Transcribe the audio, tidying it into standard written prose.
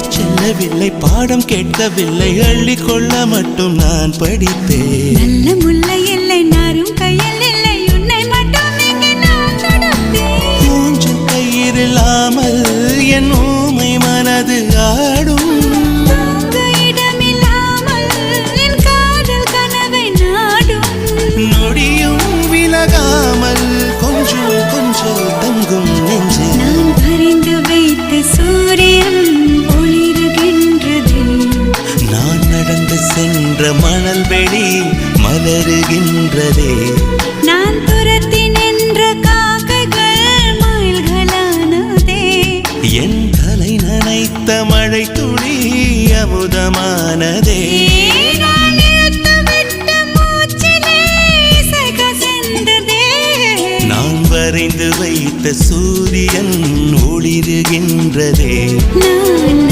செல்லவில்லை, பாடம் கேட்கவில்லை, அள்ளிக்கொள்ள மட்டும் நான் படித்தேன். நல்ல முல்லை இல்லை, நாரும் கையில் இல்லை, உன்னை மட்டும் இங்கே நான் தடுத்தேன். மூஞ்சல் கயிறில்லாமல் என் ஊமை மனது ஆடும். இடமில்லாமல் என் காதல் கனவை நாடும். நொடியும் விலகாமல் கொஞ்சம் கொஞ்சம் தங்கும் நெஞ்சு. நான் பறிந்து வைத்த சூரியன் ஒளிருகின்றது. நான் நடந்து சென்ற மணல் வெளி மலருகின்றதே. நான் துரத்தி நின்ற காக்கைகள் மயில்களானதே. என் தலை நனைத்த மழை துளி அமுதமானதே. நான் இழுத்துவிட்ட மூச்சிலே இசை கசிந்ததே. நான் வரைந்து வைத்த சூரியன் ஒளிருகின்றதே. நான்